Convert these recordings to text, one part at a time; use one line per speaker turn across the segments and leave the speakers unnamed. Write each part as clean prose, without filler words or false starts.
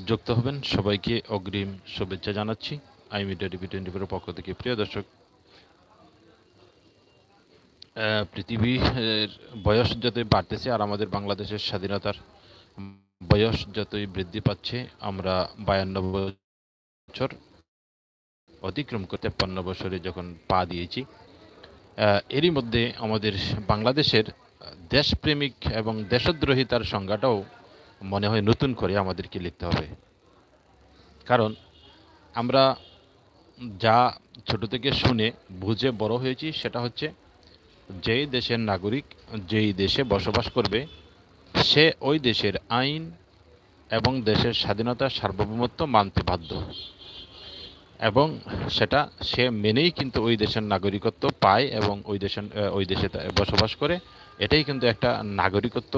যুক্ত হবেন সবাইকে অগ্রিম শুভেচ্ছা জানাচ্ছি। আই মিডিয়া টিভি 24 পক্ষ থেকে। প্রিয় দর্শক, পৃথিবীর বয়স যতই বাড়তেছে আর আমাদের বাংলাদেশের স্বাধীনতার বয়স যতই বৃদ্ধি পাচ্ছে, আমরা 52 বছর অতিক্রম করতে 53 বছরে যখন পা দিয়েছি, এরই মধ্যে আমাদের বাংলাদেশের দেশপ্রেমিক এবং দেশদ্রোহিতার সংজ্ঞাটাও মনে হয় নতুন করে আমাদেরকে লিখতে হবে। কারণ আমরা যা ছোট থেকে শুনে বুঝে বড় হয়েছি সেটা হচ্ছে, যেই দেশের নাগরিক যেই দেশে বসবাস করবে সে ওই দেশের আইন এবং দেশের স্বাধীনতা সার্বভৌমত্ব মানতে বাধ্য, এবং সেটা সে মেনেই কিন্তু ওই দেশের নাগরিকত্ব পায় এবং ওই দেশে বসবাস করে। এটাই কিন্তু একটা নাগরিকত্ব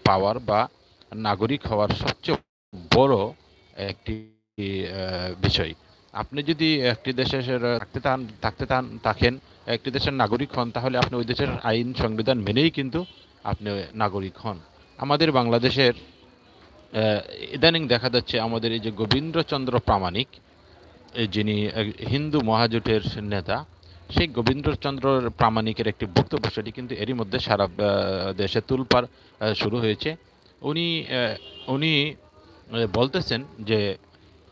পাওয়ার বা নাগরিক হওয়ার সবচেয়ে বড় একটি বিষয়। আপনি যদি একটি দেশে থাকেন, একটি দেশের নাগরিক হন, তাহলে আপনি ওই দেশের আইন সংবিধান মেনেই কিন্তু আপনি নাগরিক হন। আমাদের বাংলাদেশের ইদানিং দেখা যাচ্ছে আমাদের এই যে গোবিন্দচন্দ্র প্রামাণিক, যিনি হিন্দু মহাজোটের নেতা, সেই গোবিন্দচন্দ্র প্রামাণিকের একটি বক্তব্য, সেটি কিন্তু এরই মধ্যে সারা দেশে তোলপাড় শুরু হয়েছে। উনি উনি বলতেছেন যে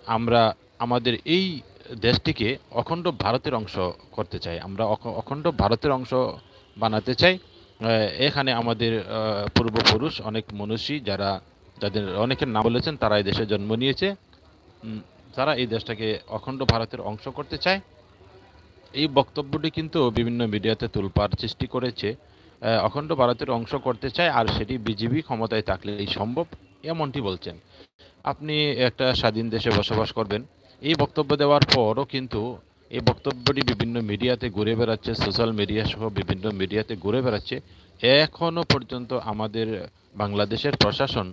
আমরা আমাদের এই দেশটিকে অখণ্ড ভারতের অংশ করতে চাই, আমরা অখণ্ড ভারতের অংশ বানাতে চাই। এখানে আমাদের পূর্বপুরুষ অনেক মনীষী, যাদের অনেকের নাম বলেছেন, তারা এই দেশে জন্ম নিয়েছে, তারা এই দেশটাকে অখণ্ড ভারতের অংশ করতে চায়। এই বক্তব্যটি কিন্তু বিভিন্ন মিডিয়াতে তোলপাড় সৃষ্টি করেছে। অখণ্ড ভারতের অংশ করতে চায়, আর সেটি বিজেপি ক্ষমতায় থাকলেই সম্ভব, এমনটি বলছেন। আপনি একটা স্বাধীন দেশে বসবাস করবেন, এই বক্তব্য দেওয়ার পরও কিন্তু এই বক্তব্যটি বিভিন্ন মিডিয়াতে ঘুরে বেড়াচ্ছে, সোশ্যাল মিডিয়া সহ বিভিন্ন মিডিয়াতে ঘুরে বেড়াচ্ছে। এখনও পর্যন্ত আমাদের বাংলাদেশের প্রশাসন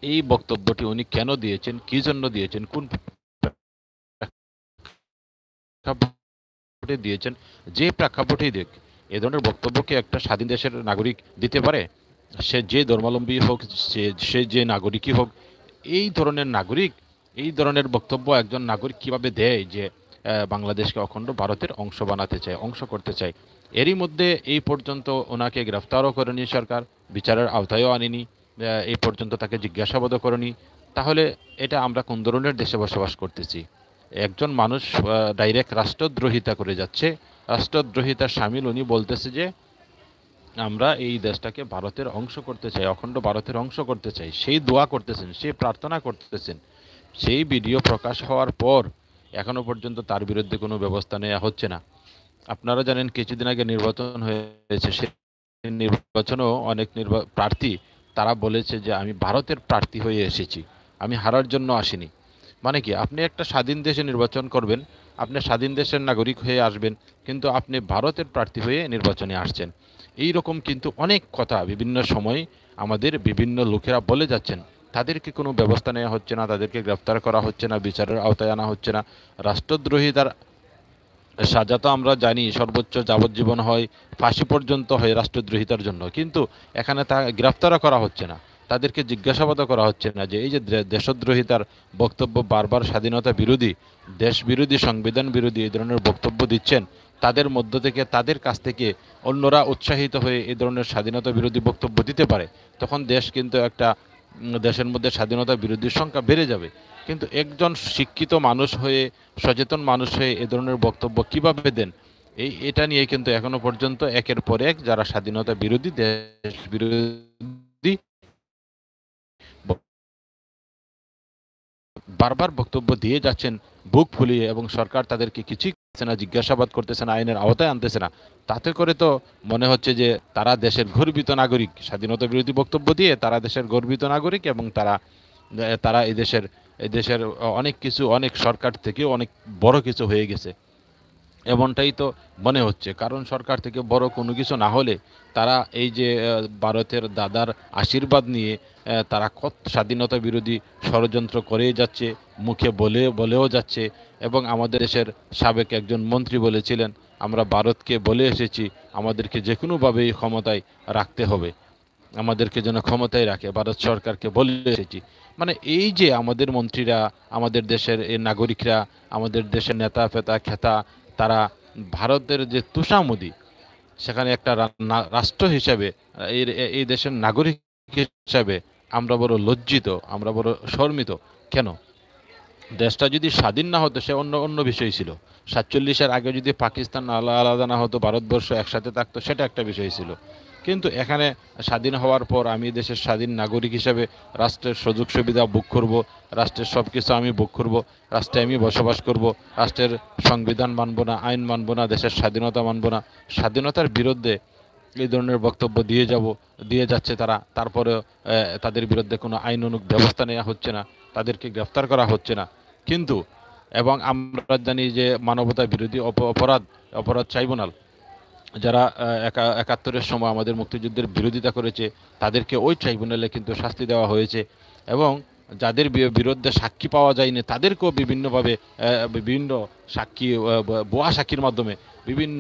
এই বক্তব্যটি উনি কেন দিয়েছেন, কী জন্য দিয়েছেন, কোন প্রেক্ষাপটে দিয়েছেন, যে প্রেক্ষাপটেই দেখ, এ ধরনের বক্তব্যকে একটা স্বাধীন দেশের নাগরিক দিতে পারে? সে যে ধর্মাবলম্বী হোক, সে যে নাগরিকই হোক, এই ধরনের নাগরিক এই ধরনের বক্তব্য একজন নাগরিক কিভাবে দেয় যে বাংলাদেশকে অখণ্ড ভারতের অংশ বানাতে চায়, অংশ করতে চায়? এরই মধ্যে এই পর্যন্ত ওনাকে গ্রেফতারও করেনি সরকার, বিচারের আওতায়ও আনেনি, এই পর্যন্ত তাকে জিজ্ঞাসাবাদও করেনি। তাহলে এটা আমরা কোন ধরনের দেশে বসবাস করতেছি? একজন মানুষ ডাইরেক্ট রাষ্ট্রদ্রোহিতা করে যাচ্ছে, রাষ্ট্রদ্রোহিতার সামিল। উনি বলতেছে যে আমরা এই দেশটাকে ভারতের অংশ করতে চাই, অখণ্ড ভারতের অংশ করতে চাই, সেই দোয়া করতেছেন, সেই প্রার্থনা করতেছেন। সেই ভিডিও প্রকাশ হওয়ার পর এখনো পর্যন্ত তার বিরুদ্ধে কোনো ব্যবস্থা নেওয়া হচ্ছে না। আপনারা জানেন কিছুদিন আগে নির্বাচন হয়েছে, সেই নির্বাচনেও অনেক প্রার্থী তারা বলেছে যে আমি ভারতের প্রার্থী হয়ে এসেছি, আমি হারার জন্য আসিনি। মানে কি, আপনি একটা স্বাধীন দেশে নির্বাচন করবেন, আপনি স্বাধীন দেশের নাগরিক হয়ে আসবেন, কিন্তু আপনি ভারতের প্রার্থী হয়ে নির্বাচনে আসছেন। এই রকম কিন্তু অনেক কথা বিভিন্ন সময় আমাদের বিভিন্ন লোকেরা বলে যাচ্ছেন। তাদেরকে কোনো ব্যবস্থা নেওয়া হচ্ছে না, তাদেরকে গ্রেফতার করা হচ্ছে না, বিচারের আওতায় আনা হচ্ছে না। রাষ্ট্রদ্রোহিতার সাজা তো আমরা জানি, সর্বোচ্চ যাবজ্জীবন হয়, ফাঁসি পর্যন্ত হয় রাষ্ট্রদ্রোহিতার জন্য, কিন্তু এখানে তা গ্রেফতারও করা হচ্ছে না, তাদেরকে জিজ্ঞাসাবাদও করা হচ্ছে না যে এই যে দেশদ্রোহিতার বক্তব্য, বারবার স্বাধীনতা বিরোধী, দেশ বিরোধী, সংবিধান বিরোধী এই ধরনের বক্তব্য দিচ্ছেন, তাদের মধ্য থেকে, তাদের কাছ থেকে অন্যরা উৎসাহিত হয়ে এই ধরনের স্বাধীনতা বিরোধী বক্তব্য দিতে পারে, তখন দেশ কিন্তু একটা দেশের মধ্যে স্বাধীনতা বিরোধীর সংখ্যা বেড়ে যাবে। কিন্তু একজন শিক্ষিত মানুষ হয়ে, সচেতন মানুষ হয়ে এ ধরনের বক্তব্য কিভাবে দেন? এটা নিয়ে কিন্তু এখনো পর্যন্ত একের পর এক যারা স্বাধীনতা বিরোধী, দেশ বিরোধী বারবার বক্তব্য দিয়ে যাচ্ছেন বুক ফুলিয়ে, এবং সরকার তাদেরকে কিছুই করছে না, জিজ্ঞাসাবাদ করতেছে না, আইনের আওতায় আনতেছে না। তাতে করে তো মনে হচ্ছে যে তারা দেশের গর্বিত নাগরিক, স্বাধীনতা বিরোধী বক্তব্য দিয়ে তারা দেশের গর্বিত নাগরিক, এবং তারা তারা এই দেশের অনেক কিছু, অনেক সরকার থেকেও অনেক বড় কিছু হয়ে গেছে, এমনটাই তো মনে হচ্ছে। কারণ সরকার থেকে বড় কোনো কিছু না হলে তারা এই যে ভারতের দাদার আশীর্বাদ নিয়ে তারা কত স্বাধীনতা বিরোধী ষড়যন্ত্র করেই যাচ্ছে, মুখে বলেও যাচ্ছে। এবং আমাদের দেশের সাবেক একজন মন্ত্রী বলেছিলেন, আমরা ভারতকে বলে এসেছি আমাদেরকে যে কোনোভাবেই ক্ষমতায় রাখতে হবে। আমাদেরকে যেন ক্ষমতায় রাখে, ভারত সরকারকে বলে এসেছি। মানে এই যে আমাদের মন্ত্রীরা, আমাদের দেশের এই নাগরিকরা, আমাদের দেশের নেতা ফেতা খেতা, তারা ভারতের যে তুষামোদী, সেখানে একটা রাষ্ট্র হিসাবে, এই এই দেশের নাগরিক হিসাবে আমরা বড় লজ্জিত, আমরা বড় শর্মিত। কেন? দেশটা যদি স্বাধীন না হতো সে অন্য অন্য বিষয় ছিল। 47-এর আগে যদি পাকিস্তান আলাদা না হতো, ভারতবর্ষ একসাথে থাকতো, সেটা একটা বিষয় ছিল। কিন্তু এখানে স্বাধীন হওয়ার পর আমি দেশের স্বাধীন নাগরিক হিসেবে রাষ্ট্রের সুযোগ সুবিধা ভোগ করব, রাষ্ট্রের সব কিছু আমি ভোগ করব, রাষ্ট্রে আমি বসবাস করব, রাষ্ট্রের সংবিধান মানব না, আইন মানব না, দেশের স্বাধীনতা মানব না। স্বাধীনতার বিরুদ্ধে এই ধরনের বক্তব্য দিয়ে যাচ্ছে তারা। তারপরেও তাদের বিরুদ্ধে কোনো আইনানুগ ব্যবস্থা নেওয়া হচ্ছে না, তাদেরকে গ্রেফতার করা হচ্ছে না। কিন্তু এবং আমরা জানি যে মানবতা বিরোধী অপরাধ ট্রাইব্যুনাল, যারা 71-এর সময় আমাদের মুক্তিযুদ্ধের বিরোধিতা করেছে, তাদেরকে ওই ট্রাইব্যুনালে কিন্তু শাস্তি দেওয়া হয়েছে। এবং যাদের বিরুদ্ধে সাক্ষী পাওয়া যায়নি তাদেরকেও বিভিন্নভাবে বিভিন্ন সাক্ষী, ভুয়া সাক্ষীর মাধ্যমে বিভিন্ন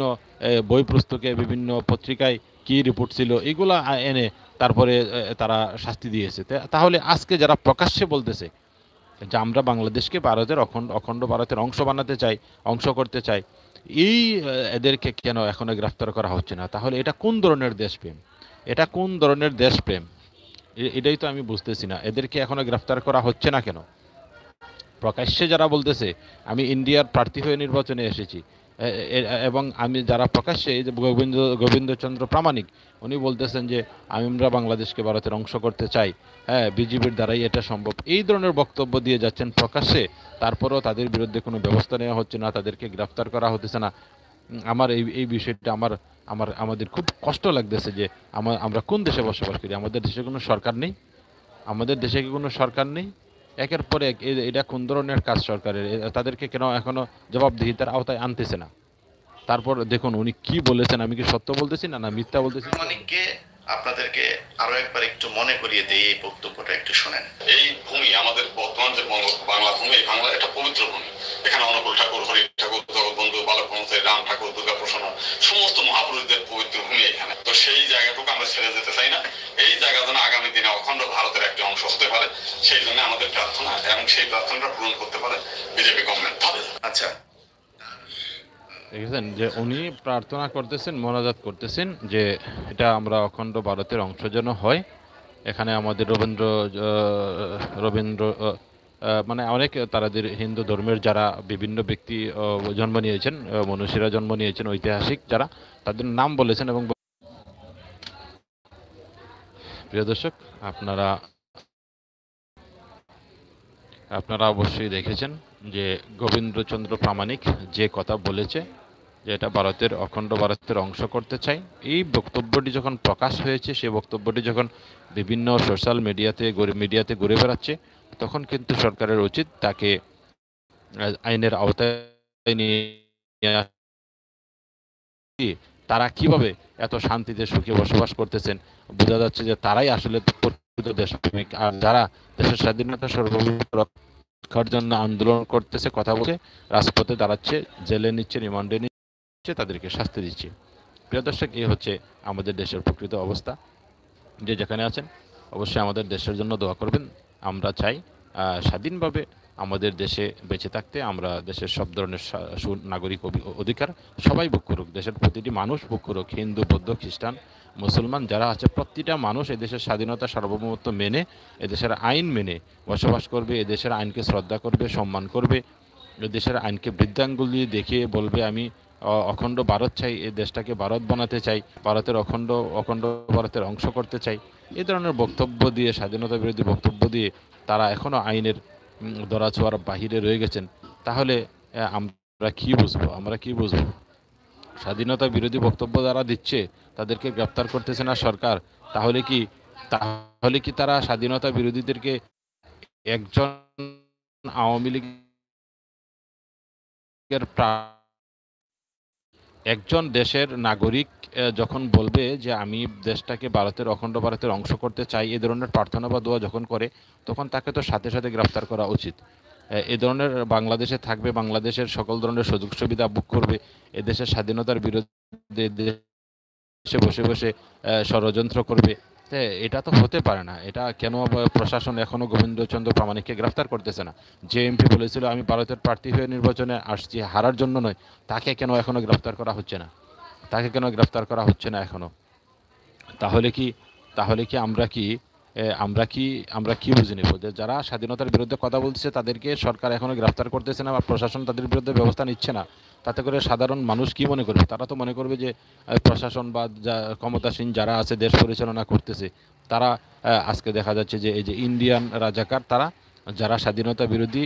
বই পুস্তকে, বিভিন্ন পত্রিকায় কী রিপোর্ট ছিল এগুলা এনে তারপরে তারা শাস্তি দিয়েছে। তাহলে আজকে যারা প্রকাশ্যে বলতেছে যে আমরা বাংলাদেশকে ভারতের অখণ্ড ভারতের অংশ বানাতে চাই, অংশ করতে চাই, এই এদেরকে কেন এখনো গ্রেফতার করা হচ্ছে না? তাহলে এটা কোন ধরনের দেশপ্রেম? এটা কোন ধরনের দেশপ্রেম? এটাই তো আমি বুঝতেছি না, এদেরকে এখনো গ্রেফতার করা হচ্ছে না কেন? প্রকাশ্যে যারা বলতেছে আমি ইন্ডিয়ার প্রার্থী হয়ে নির্বাচনে এসেছি, এবং আমি যারা প্রকাশ্যে, এই যে গোবিন্দচন্দ্র প্রামাণিক, উনি বলতেছেন যে আমরা বাংলাদেশকে ভারতের অংশ করতে চাই, হ্যাঁ বিজেপির দ্বারাই এটা সম্ভব, এই ধরনের বক্তব্য দিয়ে যাচ্ছেন প্রকাশ্যে। তারপরেও তাদের বিরুদ্ধে কোনো ব্যবস্থা নেওয়া হচ্ছে না, তাদেরকে গ্রেফতার করা হতেছে না। আমার এই বিষয়টা আমাদের খুব কষ্ট লাগতেছে যে আমরা কোন দেশে বসবাস করি? আমাদের দেশে কোনো সরকার নেই? আমাদের দেশে কি কোনো সরকার নেই? একের পর এক এটা কোন ধরনের কাজ সরকারের? তাদেরকে কেন এখনো জবাবদিহিতার আওতায় আনতেছে না? তারপর দেখুন উনি কি বলেছেন, আমি কি সত্য বলতেছি না না মিথ্যা বলতেছি?
মানিককে আপনাদেরকে আরো একবার একটু মনে করিয়ে দেই, এই বক্তব্যটা একটু শোনেন। এই ভূমি আমাদের বর্তমান যে বাংলা ভূমি, এই বাংলা একটা পবিত্র ভূমি। এখানে অনুকূল ঠাকুর, হরি ঠাকুর, জগৎবন্ধু, বালকবংশ, রাম ঠাকুর, দুর্গা প্রসন্ন, সমস্ত মহাপুরুষদের পবিত্র ভূমি এখানে। তো সেই জায়গাটুকু আমরা ছেড়ে যেতে চাই না। এই জায়গা যেন আগামী দিনে অখণ্ড ভারতের একটি অংশ হতে পারে, সেই জন্য আমাদের প্রার্থনা, এবং সেই প্রার্থনাটা পূরণ করতে পারে বিজেপি গভর্নমেন্ট। আচ্ছা,
দেখেছেন যে উনি প্রার্থনা করতেছেন, মোনাজাত করতেছেন যে এটা আমরা অখণ্ড ভারতের অংশ যেন হয়। এখানে আমাদের রবীন্দ্র মানে অনেক তাদের হিন্দু ধর্মের যারা বিভিন্ন ব্যক্তি জন্ম নিয়েছেন, মনীষীরা জন্ম নিয়েছেন, ঐতিহাসিক যারা, তাদের নাম বলেছেন। এবং প্রিয় দর্শক, আপনারা অবশ্যই দেখেছেন যে গোবিন্দচন্দ্র প্রামাণিক যে কথা বলেছে যে এটা অখণ্ড ভারতের অংশ করতে চাই, এই বক্তব্যটি যখন প্রকাশ হয়েছে, সেই বক্তব্যটি যখন বিভিন্ন সোশ্যাল মিডিয়াতে ঘুরে বেড়াচ্ছে, তখন কিন্তু সরকারের উচিত তাকে আইনের আওতায় নিয়ে তারা কিভাবে এত শান্তিতে সুখে বসবাস করতেছেন, বোঝা যাচ্ছে যে তারাই আসলে প্রকৃত দেশপ্রেমিক। আর যারা দেশের স্বাধীনতা সার্বভৌমত্ব রক্ষার জন্য আন্দোলন করতেছে, কথা বলে রাজপথে দাঁড়াচ্ছে, জেলে নিচ্ছে, রিমান্ডে নিচ্ছে, তাদেরকে শাস্তি দিচ্ছে। প্রিয় দর্শক, এই হচ্ছে আমাদের দেশের প্রকৃত অবস্থা। যে যেখানে আছেন অবশ্যই আমাদের দেশের জন্য দোয়া করবেন। আমরা চাই স্বাধীনভাবে আমাদের দেশে বেঁচে থাকতে। আমরা দেশের সব ধরনের নাগরিক অধিকার সবাই ভোগ করুক, দেশের প্রতিটি মানুষ ভোগ করুক, হিন্দু, বৌদ্ধ, খ্রিস্টান, মুসলমান যারা আছে, প্রতিটা মানুষ এদেশের স্বাধীনতা সার্বভৌমত্ব মেনে, এদেশের আইন মেনে বসবাস করবে, এদেশের আইনকে শ্রদ্ধা করবে, সম্মান করবে, এদেশের আইনকে বৃদ্ধাঙ্গুলি দেখিয়ে বলবে আমি অখণ্ড ভারত চাই, এই দেশটাকে ভারত বানাতে চাই, ভারতের অখণ্ড ভারতের অংশ করতে চাই। এই ধরনের বক্তব্য দিয়ে, স্বাধীনতা বিরোধী বক্তব্য দিয়ে তারা এখনও আইনের ধরাছোঁয়ার বাহিরে রয়ে গেছেন। তাহলে আমরা কি বুঝবো? স্বাধীনতা বিরোধী বক্তব্য যারা দিচ্ছে তাদেরকে গ্রেপ্তার করতেছে না সরকার, তাহলে কি তারা স্বাধীনতা বিরোধীদেরকে, একজন আওয়ামী লীগের একজন দেশের নাগরিক যখন বলবে যে আমি দেশটাকে অখণ্ড ভারতের অংশ করতে চাই, এ ধরনের প্রার্থনা বা দোয়া যখন করে, তখন তাকে তো সাথে সাথে গ্রেফতার করা উচিত। এ ধরনের বাংলাদেশে থাকবে, বাংলাদেশের সকল ধরনের সুযোগ সুবিধা ভোগ করবে, এদেশের স্বাধীনতার বিরুদ্ধে দেশে বসে বসে ষড়যন্ত্র করবে, এটা তো হতে পারে না। এটা কেন প্রশাসন এখনো গোবিন্দচন্দ্র প্রামাণিককে গ্রেফতার করতেছে না? যে এমপি বলেছিল আমি ভারতের প্রার্থী হয়ে নির্বাচনে আসছি হারার জন্য নয়, তাকে কেন এখনো গ্রেফতার করা হচ্ছে না? তাকে কেন গ্রেফতার করা হচ্ছে না এখনো? তাহলে কি তাহলে কি আমরা কি আমরা কি আমরা কি বুঝে নেব যে যারা স্বাধীনতার বিরুদ্ধে কথা বলছে তাদেরকে সরকার এখনো গ্রেফতার করতেছে না বা প্রশাসন তাদের বিরুদ্ধে ব্যবস্থা নিচ্ছে না, তাতে করে সাধারণ মানুষ কি মনে করবে? তারা তো মনে করবে যে প্রশাসন বা ক্ষমতাসীন যারা আছে দেশ পরিচালনা করতেছে তারা আজকে দেখা যাচ্ছে যে এই যে ইন্ডিয়ান রাজাকার, তারা যারা স্বাধীনতা বিরোধী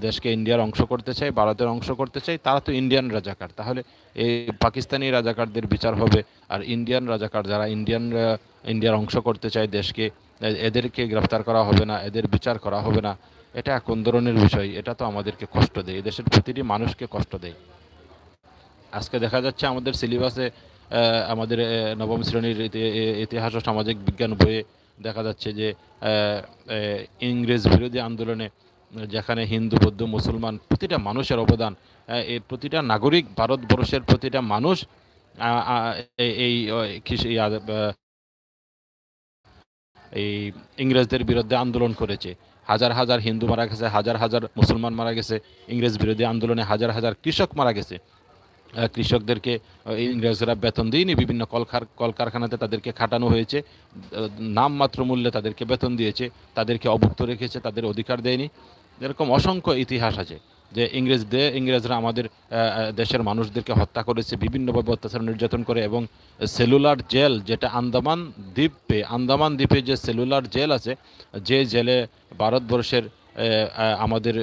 দেশকে ইন্ডিয়ার অংশ করতে চায়, ভারতের অংশ করতে চায়, তারা তো ইন্ডিয়ান রাজাকার। তাহলে এই পাকিস্তানি রাজাকারদের বিচার হবে, আর ইন্ডিয়ান রাজাকার যারা ইন্ডিয়ার অংশ করতে চায় দেশকে, এদেরকে গ্রেফতার করা হবে না, এদের বিচার করা হবে না। এটা কোন ধরনের বিষয়? এটা তো আমাদেরকে কষ্ট দেয়, দেশের প্রতিটি মানুষকে কষ্ট দেয়। আজকে দেখা যাচ্ছে আমাদের সিলেবাসে আমাদের নবম শ্রেণীর ইতিহাস ও সামাজিক বিজ্ঞান বইয়ে দেখা যাচ্ছে যে ইংরেজ বিরোধী আন্দোলনে যেখানে হিন্দু বৌদ্ধ মুসলমান প্রতিটা মানুষের অবদান, এই প্রতিটা নাগরিক ভারতবর্ষের প্রতিটা মানুষ এই এই ইংরেজদের বিরুদ্ধে আন্দোলন করেছে। হাজার হাজার হিন্দু মারা গেছে, হাজার হাজার মুসলমান মারা গেছে, ইংরেজ বিরোধী আন্দোলনে হাজার হাজার কৃষক মারা গেছে। কৃষকদেরকে ইংরেজরা বেতন দেয়নি, বিভিন্ন কলকারখানাতে তাদেরকে খাটানো হয়েছে, নামমাত্র মূল্যে তাদেরকে বেতন দিয়েছে, তাদেরকে অভুক্ত রেখেছে, তাদের অধিকার দেয়নি। এরকম অসংখ্য ইতিহাস আছে যে ইংরেজরা আমাদের দেশের মানুষদেরকে হত্যা করেছে, বিভিন্নভাবে অত্যাচার নির্যাতন করে, এবং সেলুলার জেল যেটা আন্দামান দ্বীপে যে সেলুলার জেল আছে, যে জেলে ভারতবর্ষের আমাদের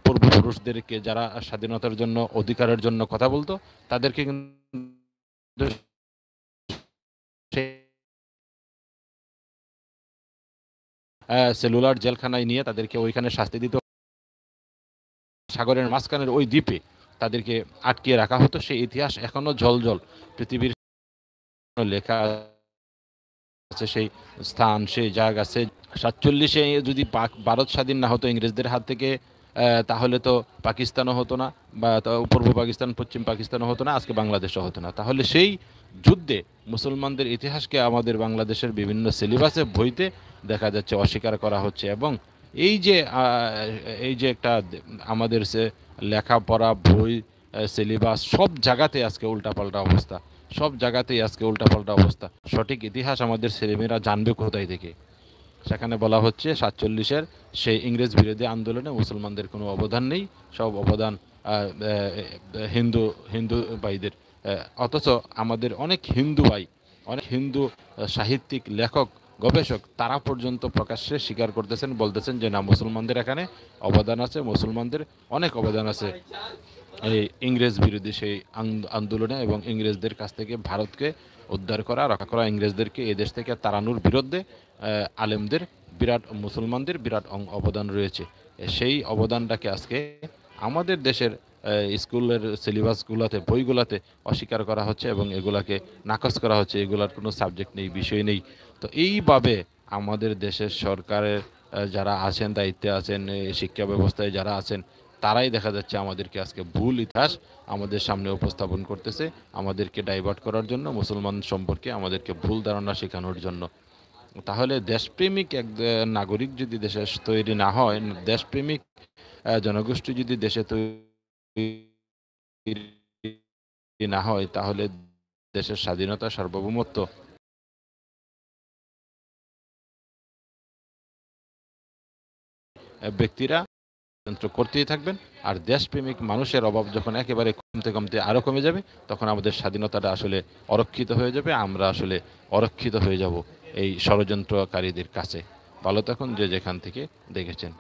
পূর্বপুরুষদেরকে যারা স্বাধীনতার জন্য অধিকারের জন্য কথা বলতো তাদেরকে কিন্তু সেলুলার জেলখানায় নিয়ে তাদেরকে ওইখানে শাস্তি দিত। সাগরের মাঝখানের ওই দ্বীপে তাদেরকে আটকিয়ে রাখা হতো। সেই ইতিহাস এখনো ঝলঝল পৃথিবীর লেখা আছে, সেই স্থান, সেই জায়গা আছে। 47-এ যদি ভারত স্বাধীন না হতো ইংরেজদের হাত থেকে, তাহলে তো পাকিস্তানও হতো না, বা পূর্ব পাকিস্তান পশ্চিম পাকিস্তানও হতো না, আজকে বাংলাদেশও হতো না। তাহলে সেই যুদ্ধে মুসলমানদের ইতিহাসকে আমাদের বাংলাদেশের বিভিন্ন সিলেবাসে বইতে দেখা যাচ্ছে অস্বীকার করা হচ্ছে। এবং এই যে একটা আমাদের লেখাপড়া বই, সিলেবাস, সব জায়গাতে আজকে উল্টাপাল্টা অবস্থা, সব জায়গাতেই আজকে উল্টাপাল্টা অবস্থা। সঠিক ইতিহাস আমাদের ছেলেমেয়েরা জানবে কোথায় থেকে? সেখানে বলা হচ্ছে 47-এর সেই ইংরেজ বিরোধী আন্দোলনে মুসলমানদের কোনো অবদান নেই, সব অবদান হিন্দু ভাইদের। অথচ আমাদের অনেক হিন্দু ভাই, অনেক হিন্দু সাহিত্যিক, লেখক, গবেষক, তারা পর্যন্ত প্রকাশ্যে স্বীকার করতেছেন, বলতেছেন যে না, মুসলমানদের এখানে অবদান আছে, মুসলমানদের অনেক অবদান আছে এই ইংরেজ বিরোধী সেই আন্দোলনে, এবং ইংরেজদের কাছ থেকে ভারতকে উদ্ধার করা, রক্ষা করা, ইংরেজদেরকে এই দেশ থেকে তাড়ানোর বিরুদ্ধে আলেমদের বিরাট, মুসলমানদের বিরাট অবদান রয়েছে। সেই অবদানটাকে আজকে আমাদের দেশের স্কুলের সিলেবাসগুলোতে, বইগুলোতে অস্বীকার করা হচ্ছে এবং এগুলাকে নাকচ করা হচ্ছে। এগুলার কোনো সাবজেক্ট নেই, বিষয় নেই। তো এইভাবে আমাদের দেশের সরকারের যারা আছেন, দায়িত্বে আছেন, শিক্ষা ব্যবস্থায় যারা আছেন, তারাই দেখা যাচ্ছে আমাদেরকে আজকে ভুল ইতিহাস আমাদের সামনে উপস্থাপন করতেছে, আমাদেরকে ডাইভার্ট করার জন্য, মুসলমান সম্পর্কে আমাদেরকে ভুল ধারণা শেখানোর জন্য। তাহলে দেশপ্রেমিক এক নাগরিক যদি দেশে তৈরি না হয়, দেশপ্রেমিক জনগোষ্ঠী যদি দেশে তৈরি না হয়, তাহলে দেশের স্বাধীনতা, সার্বভৌমত্ব ব্যক্তিরা করতেই থাকবেন। আর দেশপ্রেমিক মানুষের অভাব যখন একেবারে কমতে কমতে আরও কমে যাবে, তখন আমাদের স্বাধীনতাটা আসলে অরক্ষিত হয়ে যাবে, আমরা আসলে অরক্ষিত হয়ে যাব এই ষড়যন্ত্রকারীদের কাছে। ভালো থাকুন যে যেখান থেকে দেখেছেন।